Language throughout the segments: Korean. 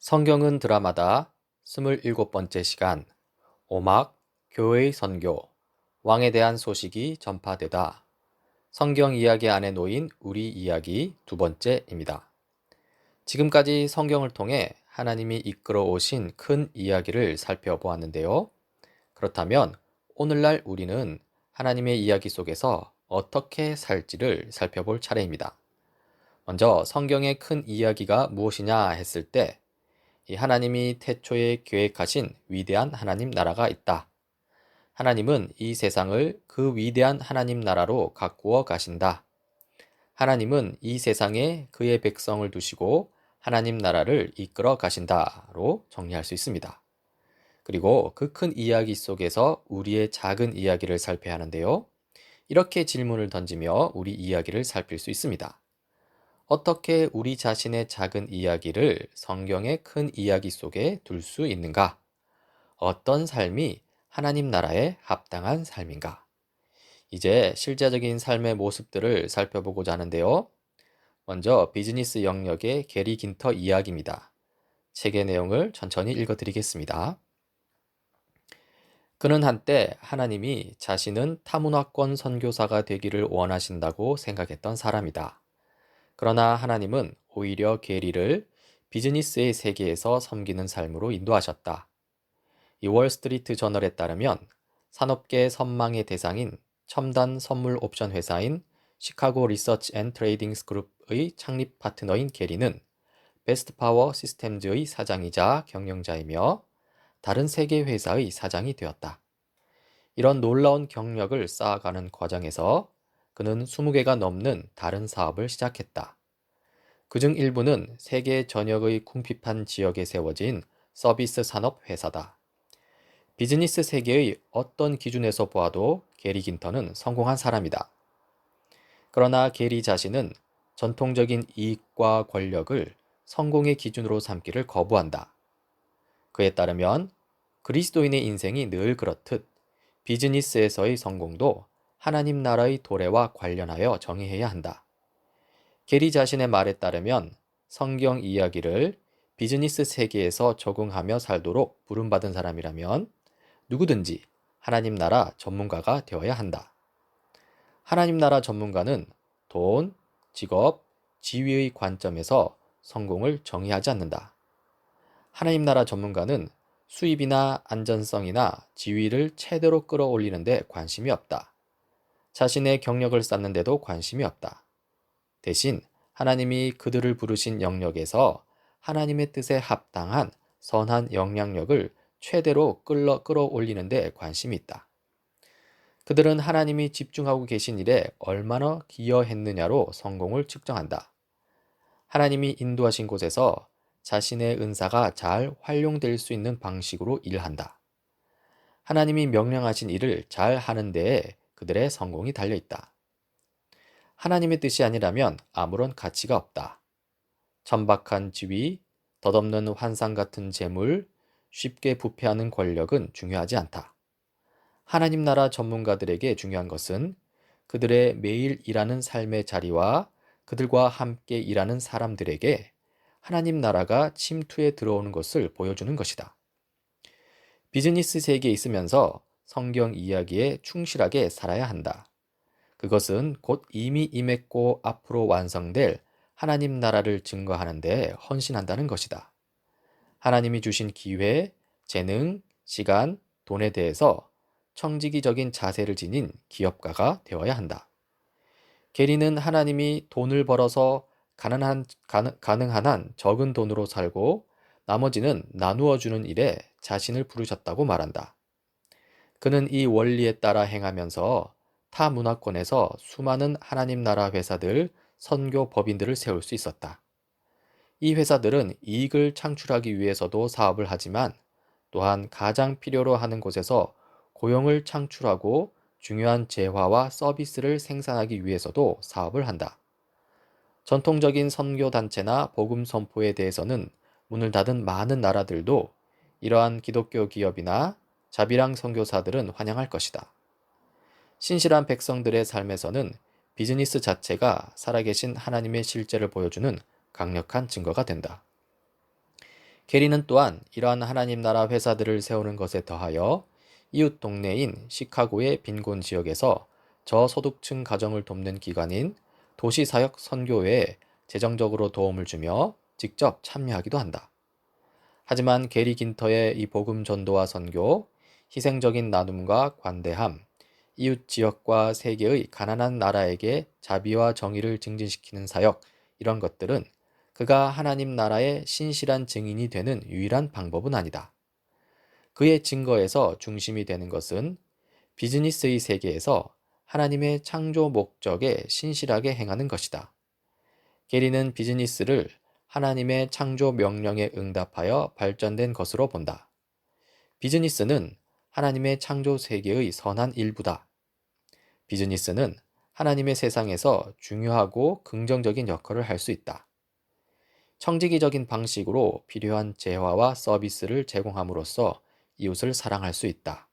성경은 드라마다 27번째 시간 오막 교회의 선교 왕에 대한 소식이 전파되다. 성경 이야기 안에 놓인 우리 이야기 두 번째입니다. 지금까지 성경을 통해 하나님이 이끌어 오신 큰 이야기를 살펴보았는데요. 그렇다면 오늘날 우리는 하나님의 이야기 속에서 어떻게 살지를 살펴볼 차례입니다. 먼저 성경의 큰 이야기가 무엇이냐 했을 때 이 하나님이 태초에 계획하신 위대한 하나님 나라가 있다. 하나님은 이 세상을 그 위대한 하나님 나라로 가꾸어 가신다. 하나님은 이 세상에 그의 백성을 두시고 하나님 나라를 이끌어 가신다로 정리할 수 있습니다. 그리고 그 큰 이야기 속에서 우리의 작은 이야기를 살펴야 하는데요. 이렇게 질문을 던지며 우리 이야기를 살필 수 있습니다. 어떻게 우리 자신의 작은 이야기를 성경의 큰 이야기 속에 둘 수 있는가? 어떤 삶이 하나님 나라에 합당한 삶인가? 이제 실제적인 삶의 모습들을 살펴보고자 하는데요. 먼저 비즈니스 영역의 게리 긴터 이야기입니다. 책의 내용을 천천히 읽어드리겠습니다. 그는 한때 하나님이 자신은 타문화권 선교사가 되기를 원하신다고 생각했던 사람이다. 그러나 하나님은 오히려 게리를 비즈니스의 세계에서 섬기는 삶으로 인도하셨다. 이 월스트리트 저널에 따르면 산업계 선망의 대상인 첨단 선물 옵션 회사인 시카고 리서치 앤 트레이딩스 그룹의 창립 파트너인 게리는 베스트 파워 시스템즈의 사장이자 경영자이며 다른 세계 회사의 사장이 되었다. 이런 놀라운 경력을 쌓아가는 과정에서 그는 20개가 넘는 다른 사업을 시작했다. 그중 일부는 세계 전역의 궁핍한 지역에 세워진 서비스 산업 회사다. 비즈니스 세계의 어떤 기준에서 보아도 게리 긴터는 성공한 사람이다. 그러나 게리 자신은 전통적인 이익과 권력을 성공의 기준으로 삼기를 거부한다. 그에 따르면 그리스도인의 인생이 늘 그렇듯 비즈니스에서의 성공도 하나님 나라의 도래와 관련하여 정의해야 한다. 게리 자신의 말에 따르면 성경 이야기를 비즈니스 세계에서 적응하며 살도록 부름받은 사람이라면 누구든지 하나님 나라 전문가가 되어야 한다. 하나님 나라 전문가는 돈, 직업, 지위의 관점에서 성공을 정의하지 않는다. 하나님 나라 전문가는 수입이나 안전성이나 지위를 최대로 끌어올리는 데 관심이 없다. 자신의 경력을 쌓는 데도 관심이 없다. 대신 하나님이 그들을 부르신 영역에서 하나님의 뜻에 합당한 선한 영향력을 최대로 끌어올리는 데 관심이 있다. 그들은 하나님이 집중하고 계신 일에 얼마나 기여했느냐로 성공을 측정한다. 하나님이 인도하신 곳에서 자신의 은사가 잘 활용될 수 있는 방식으로 일한다. 하나님이 명령하신 일을 잘 하는 데에 그들의 성공이 달려있다. 하나님의 뜻이 아니라면 아무런 가치가 없다. 천박한 지위, 덧없는 환상 같은 재물, 쉽게 부패하는 권력은 중요하지 않다. 하나님 나라 전문가들에게 중요한 것은 그들의 매일 일하는 삶의 자리와 그들과 함께 일하는 사람들에게 하나님 나라가 침투해 들어오는 것을 보여주는 것이다. 비즈니스 세계에 있으면서 성경 이야기에 충실하게 살아야 한다. 그것은 곧 이미 임했고 앞으로 완성될 하나님 나라를 증거하는 데 헌신한다는 것이다. 하나님이 주신 기회, 재능, 시간, 돈에 대해서 청지기적인 자세를 지닌 기업가가 되어야 한다. 게리는 하나님이 돈을 벌어서 가능한 한 적은 돈으로 살고 나머지는 나누어 주는 일에 자신을 부르셨다고 말한다. 그는 이 원리에 따라 행하면서 타 문화권에서 수많은 하나님 나라 회사들, 선교 법인들을 세울 수 있었다. 이 회사들은 이익을 창출하기 위해서도 사업을 하지만 또한 가장 필요로 하는 곳에서 고용을 창출하고 중요한 재화와 서비스를 생산하기 위해서도 사업을 한다. 전통적인 선교단체나 복음 선포에 대해서는 문을 닫은 많은 나라들도 이러한 기독교 기업이나 자비랑 선교사들은 환영할 것이다. 신실한 백성들의 삶에서는 비즈니스 자체가 살아계신 하나님의 실제를 보여주는 강력한 증거가 된다. 게리는 또한 이러한 하나님 나라 회사들을 세우는 것에 더하여 이웃 동네인 시카고의 빈곤 지역에서 저소득층 가정을 돕는 기관인 도시사역 선교회에 재정적으로 도움을 주며 직접 참여하기도 한다. 하지만 게리 긴터의 이 복음 전도와 선교, 희생적인 나눔과 관대함, 이웃 지역과 세계의 가난한 나라에게 자비와 정의를 증진시키는 사역, 이런 것들은 그가 하나님 나라의 신실한 증인이 되는 유일한 방법은 아니다. 그의 증거에서 중심이 되는 것은 비즈니스의 세계에서 하나님의 창조 목적에 신실하게 행하는 것이다. 게리는 비즈니스를 하나님의 창조 명령에 응답하여 발전된 것으로 본다. 비즈니스는 하나님의 창조 세계의 선한 일부다. 비즈니스는 하나님의 세상에서 중요하고 긍정적인 역할을 할 수 있다. 청지기적인 방식으로 필요한 재화와 서비스를 제공함으로써 이웃을 사랑할 수 있다.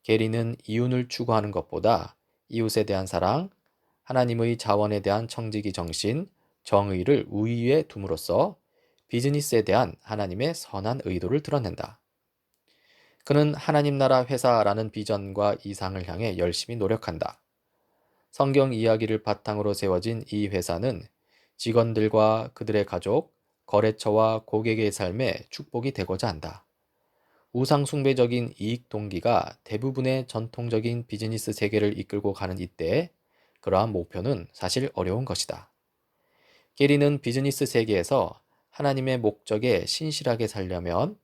게리는 이윤을 추구하는 것보다 이웃에 대한 사랑, 하나님의 자원에 대한 청지기 정신, 정의를 우위에 둠으로써 비즈니스에 대한 하나님의 선한 의도를 드러낸다. 그는 하나님 나라 회사라는 비전과 이상을 향해 열심히 노력한다. 성경 이야기를 바탕으로 세워진 이 회사는 직원들과 그들의 가족, 거래처와 고객의 삶에 축복이 되고자 한다. 우상숭배적인 이익 동기가 대부분의 전통적인 비즈니스 세계를 이끌고 가는 이때에 그러한 목표는 사실 어려운 것이다. 게리는 비즈니스 세계에서 하나님의 목적에 신실하게 살려면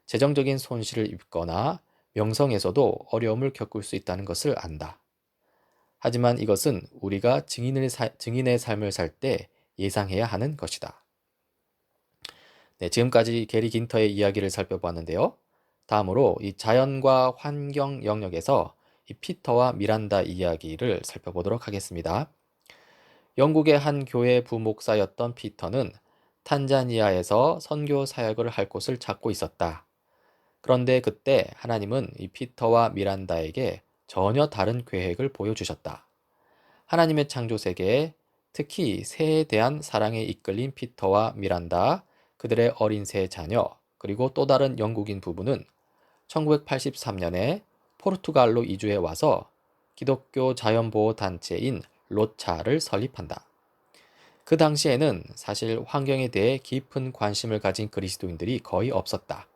재정적인 손실을 입거나 명성에서도 어려움을 겪을 수 있다는 것을 안다. 하지만 이것은 우리가 증인의 삶을 살 때 예상해야 하는 것이다. 네, 지금까지 게리 긴터의 이야기를 살펴보았는데요. 다음으로 이 자연과 환경 영역에서 이 피터와 미란다 이야기를 살펴보도록 하겠습니다. 영국의 한 교회 부목사였던 피터는 탄자니아에서 선교 사역을 할 곳을 찾고 있었다. 그런데 그때 하나님은 이 피터와 미란다에게 전혀 다른 계획을 보여주셨다. 하나님의 창조 세계에 특히 새에 대한 사랑에 이끌린 피터와 미란다, 그들의 어린 새 자녀, 그리고 또 다른 영국인 부부는 1983년에 포르투갈로 이주해 와서 기독교 자연보호 단체인 로차를 설립한다. 그 당시에는 사실 환경에 대해 깊은 관심을 가진 그리스도인들이 거의 없었다.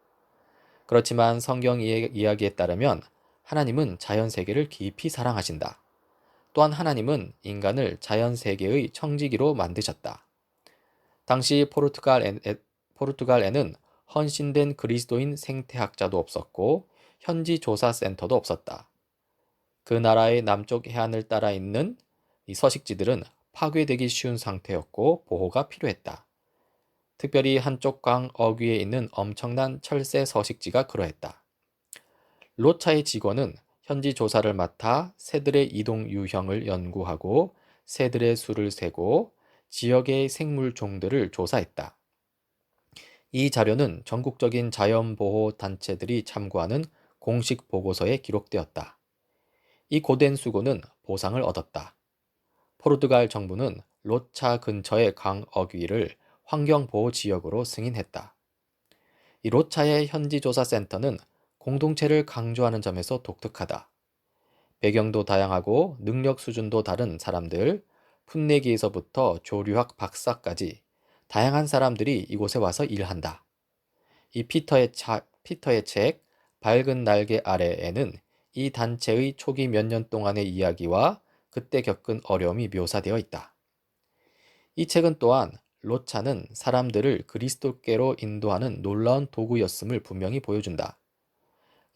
그렇지만 성경 이야기에 따르면 하나님은 자연 세계를 깊이 사랑하신다. 또한 하나님은 인간을 자연 세계의 청지기로 만드셨다. 당시 포르투갈에는 헌신된 그리스도인 생태학자도 없었고 현지 조사 센터도 없었다. 그 나라의 남쪽 해안을 따라 있는 이 서식지들은 파괴되기 쉬운 상태였고 보호가 필요했다. 특별히 한쪽 강 어귀에 있는 엄청난 철새 서식지가 그러했다. 로차의 직원은 현지 조사를 맡아 새들의 이동 유형을 연구하고 새들의 수를 세고 지역의 생물 종들을 조사했다. 이 자료는 전국적인 자연보호 단체들이 참고하는 공식 보고서에 기록되었다. 이 고된 수고는 보상을 얻었다. 포르투갈 정부는 로차 근처의 강 어귀를 환경보호지역으로 승인했다. 이 로차의 현지조사센터는 공동체를 강조하는 점에서 독특하다. 배경도 다양하고 능력 수준도 다른 사람들, 풋내기에서부터 조류학 박사까지 다양한 사람들이 이곳에 와서 일한다. 이 피터의 책 밝은 날개 아래에는 이 단체의 초기 몇 년 동안의 이야기와 그때 겪은 어려움이 묘사되어 있다. 이 책은 또한 로차는 사람들을 그리스도께로 인도하는 놀라운 도구였음을 분명히 보여준다.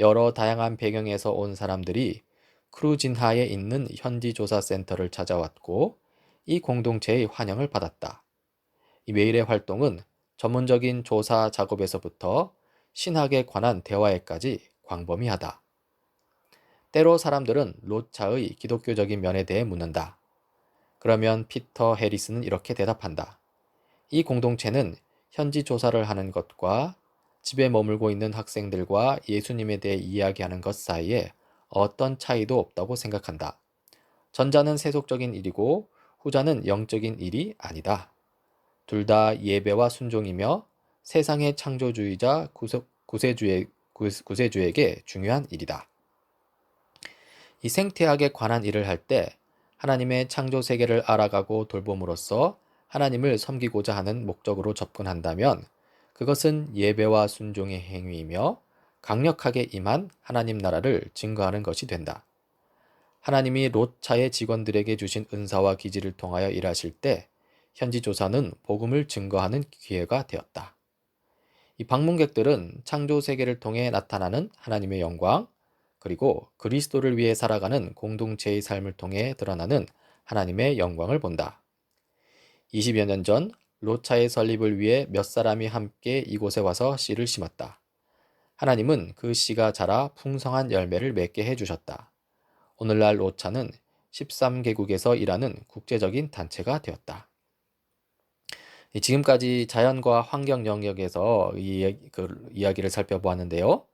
여러 다양한 배경에서 온 사람들이 크루진하에 있는 현지조사센터를 찾아왔고 이 공동체의 환영을 받았다. 이 매일의 활동은 전문적인 조사 작업에서부터 신학에 관한 대화에까지 광범위하다. 때로 사람들은 로차의 기독교적인 면에 대해 묻는다. 그러면 피터 해리스는 이렇게 대답한다. 이 공동체는 현지 조사를 하는 것과 집에 머물고 있는 학생들과 예수님에 대해 이야기하는 것 사이에 어떤 차이도 없다고 생각한다. 전자는 세속적인 일이고 후자는 영적인 일이 아니다. 둘 다 예배와 순종이며 세상의 창조주의자 구세주에게 중요한 일이다. 이 생태학에 관한 일을 할 때 하나님의 창조 세계를 알아가고 돌봄으로써 하나님을 섬기고자 하는 목적으로 접근한다면 그것은 예배와 순종의 행위이며 강력하게 임한 하나님 나라를 증거하는 것이 된다. 하나님이 롯차의 직원들에게 주신 은사와 기지를 통하여 일하실 때 현지 조사는 복음을 증거하는 기회가 되었다. 이 방문객들은 창조 세계를 통해 나타나는 하나님의 영광, 그리고 그리스도를 위해 살아가는 공동체의 삶을 통해 드러나는 하나님의 영광을 본다. 20여 년 전 롯차의 설립을 위해 몇 사람이 함께 이곳에 와서 씨를 심었다. 하나님은 그 씨가 자라 풍성한 열매를 맺게 해주셨다. 오늘날 롯차는 13개국에서 일하는 국제적인 단체가 되었다. 지금까지 자연과 환경 영역에서 이야기를 살펴보았는데요.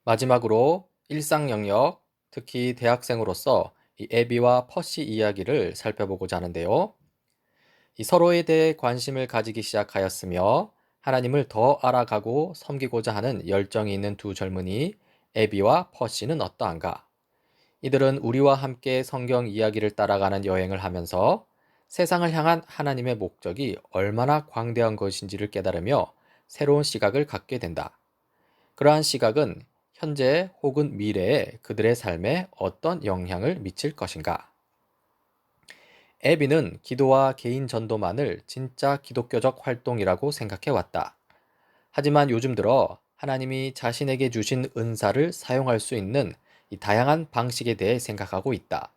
마지막으로 일상 영역, 특히 대학생으로서 이 애비와 퍼시 이야기를 살펴보고자 하는데요. 이 서로에 대해 관심을 가지기 시작하였으며 하나님을 더 알아가고 섬기고자 하는 열정이 있는 두 젊은이 애비와 퍼시는 어떠한가? 이들은 우리와 함께 성경 이야기를 따라가는 여행을 하면서 세상을 향한 하나님의 목적이 얼마나 광대한 것인지를 깨달으며 새로운 시각을 갖게 된다. 그러한 시각은 현재 혹은 미래에 그들의 삶에 어떤 영향을 미칠 것인가? 애비는 기도와 개인 전도만을 진짜 기독교적 활동이라고 생각해 왔다. 하지만 요즘 들어 하나님이 자신에게 주신 은사를 사용할 수 있는 이 다양한 방식에 대해 생각하고 있다.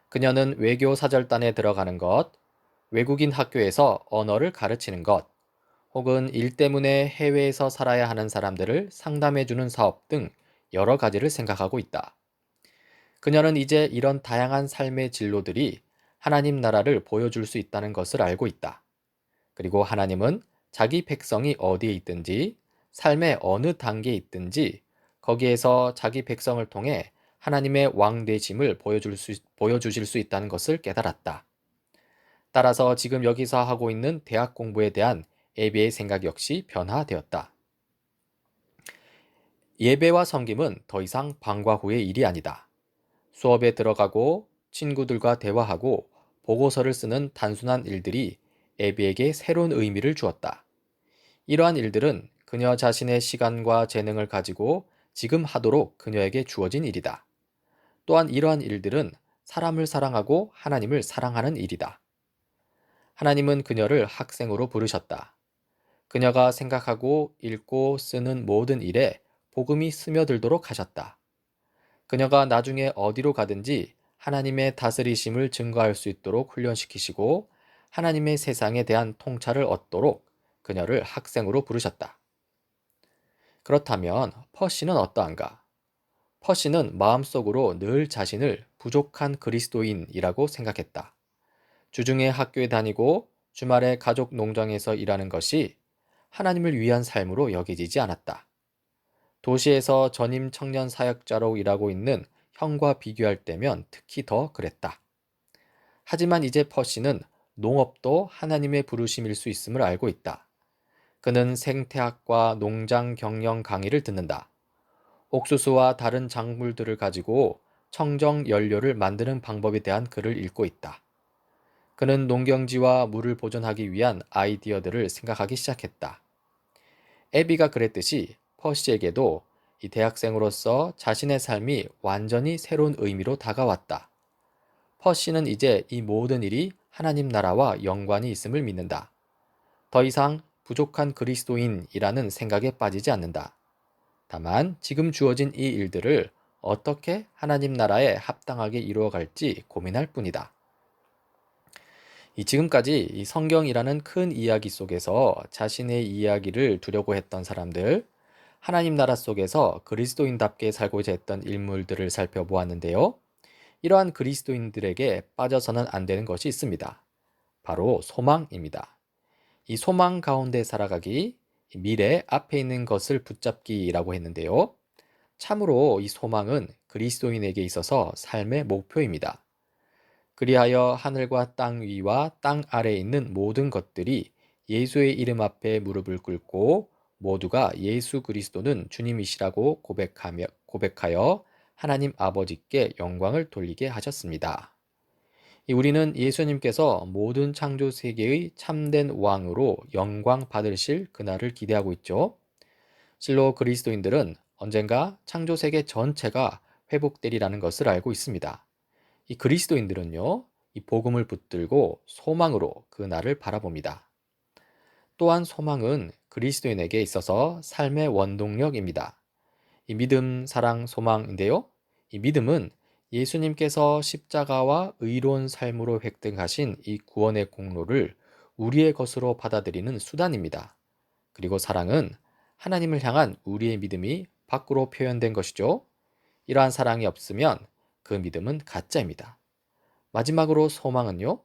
그녀는 외교 사절단에 들어가는 것, 외국인 학교에서 언어를 가르치는 것, 혹은 일 때문에 해외에서 살아야 하는 사람들을 상담해주는 사업 등 여러 가지를 생각하고 있다. 그녀는 이제 이런 다양한 삶의 진로들이 하나님 나라를 보여줄 수 있다는 것을 알고 있다. 그리고 하나님은 자기 백성이 어디에 있든지, 삶의 어느 단계에 있든지, 거기에서 자기 백성을 통해 하나님의 왕되심을 보여주실 수 있다는 것을 깨달았다. 따라서 지금 여기서 하고 있는 대학 공부에 대한 애비의 생각 역시 변화되었다. 예배와 섬김은 더 이상 방과 후의 일이 아니다. 수업에 들어가고 친구들과 대화하고 보고서를 쓰는 단순한 일들이 애비에게 새로운 의미를 주었다. 이러한 일들은 그녀 자신의 시간과 재능을 가지고 지금 하도록 그녀에게 주어진 일이다. 또한 이러한 일들은 사람을 사랑하고 하나님을 사랑하는 일이다. 하나님은 그녀를 학생으로 부르셨다. 그녀가 생각하고 읽고 쓰는 모든 일에 복음이 스며들도록 하셨다. 그녀가 나중에 어디로 가든지 하나님의 다스리심을 증거할 수 있도록 훈련시키시고 하나님의 세상에 대한 통찰을 얻도록 그녀를 학생으로 부르셨다. 그렇다면 퍼시는 어떠한가? 퍼시는 마음속으로 늘 자신을 부족한 그리스도인이라고 생각했다. 주중에 학교에 다니고 주말에 가족 농장에서 일하는 것이 하나님을 위한 삶으로 여겨지지 않았다. 도시에서 전임 청년 사역자로 일하고 있는 형과 비교할 때면 특히 더 그랬다. 하지만 이제 퍼시는 농업도 하나님의 부르심일 수 있음을 알고 있다. 그는 생태학과 농장 경영 강의를 듣는다. 옥수수와 다른 작물들을 가지고 청정 연료를 만드는 방법에 대한 글을 읽고 있다. 그는 농경지와 물을 보존하기 위한 아이디어들을 생각하기 시작했다. 애비가 그랬듯이 퍼시에게도 이 대학생으로서 자신의 삶이 완전히 새로운 의미로 다가왔다. 퍼시는 이제 이 모든 일이 하나님 나라와 연관이 있음을 믿는다. 더 이상 부족한 그리스도인이라는 생각에 빠지지 않는다. 다만 지금 주어진 이 일들을 어떻게 하나님 나라에 합당하게 이루어갈지 고민할 뿐이다. 지금까지 이 성경이라는 큰 이야기 속에서 자신의 이야기를 두려고 했던 사람들, 하나님 나라 속에서 그리스도인답게 살고자 했던 인물들을 살펴보았는데요. 이러한 그리스도인들에게 빠져서는 안 되는 것이 있습니다. 바로 소망입니다. 이 소망 가운데 살아가기, 미래 앞에 있는 것을 붙잡기라고 했는데요. 참으로 이 소망은 그리스도인에게 있어서 삶의 목표입니다. 그리하여 하늘과 땅 위와 땅 아래에 있는 모든 것들이 예수의 이름 앞에 무릎을 꿇고 모두가 예수 그리스도는 주님이시라고 고백하여 하나님 아버지께 영광을 돌리게 하셨습니다. 우리는 예수님께서 모든 창조 세계의 참된 왕으로 영광 받으실 그날을 기대하고 있죠. 실로 그리스도인들은 언젠가 창조 세계 전체가 회복되리라는 것을 알고 있습니다. 이 그리스도인들은요, 이 복음을 붙들고 소망으로 그 날을 바라봅니다. 또한 소망은 그리스도인에게 있어서 삶의 원동력입니다. 이 믿음, 사랑, 소망인데요. 이 믿음은 예수님께서 십자가와 의로운 삶으로 획득하신 이 구원의 공로를 우리의 것으로 받아들이는 수단입니다. 그리고 사랑은 하나님을 향한 우리의 믿음이 밖으로 표현된 것이죠. 이러한 사랑이 없으면 그 믿음은 가짜입니다. 마지막으로 소망은요,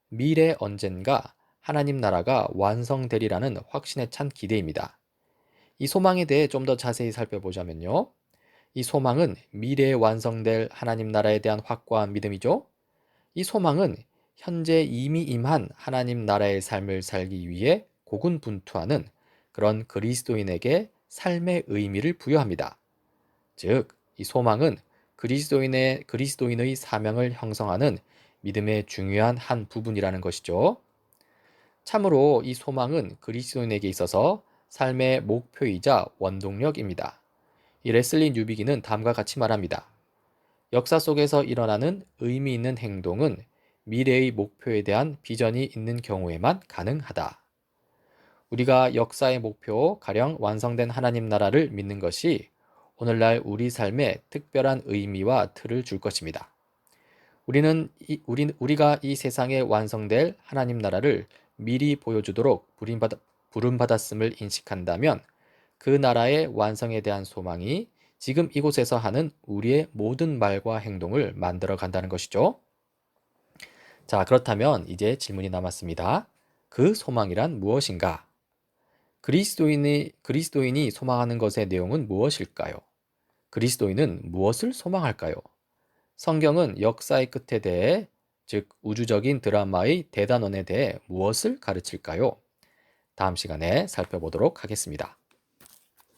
미래 언젠가 하나님 나라가 완성되리라는 확신에 찬 기대입니다. 이 소망에 대해 좀 더 자세히 살펴보자면요. 이 소망은 미래에 완성될 하나님 나라에 대한 확고한 믿음이죠. 이 소망은 현재 이미 임한 하나님 나라의 삶을 살기 위해 고군분투하는 그런 그리스도인에게 삶의 의미를 부여합니다. 즉, 이 소망은 그리스도인의 사명을 형성하는 믿음의 중요한 한 부분이라는 것이죠. 참으로 이 소망은 그리스도인에게 있어서 삶의 목표이자 원동력입니다. 이 레슬리 뉴비기는 다음과 같이 말합니다. 역사 속에서 일어나는 의미 있는 행동은 미래의 목표에 대한 비전이 있는 경우에만 가능하다. 우리가 역사의 목표, 가령 완성된 하나님 나라를 믿는 것이 오늘날 우리 삶에 특별한 의미와 틀을 줄 것입니다. 우리가 이 세상에 완성될 하나님 나라를 미리 보여주도록 부름받았음을 인식한다면 그 나라의 완성에 대한 소망이 지금 이곳에서 하는 우리의 모든 말과 행동을 만들어 간다는 것이죠. 자, 그렇다면 이제 질문이 남았습니다. 그 소망이란 무엇인가? 그리스도인이 소망하는 것의 내용은 무엇일까요? 그리스도인은 무엇을 소망할까요? 성경은 역사의 끝에 대해, 즉 우주적인 드라마의 대단원에 대해 무엇을 가르칠까요? 다음 시간에 살펴보도록 하겠습니다.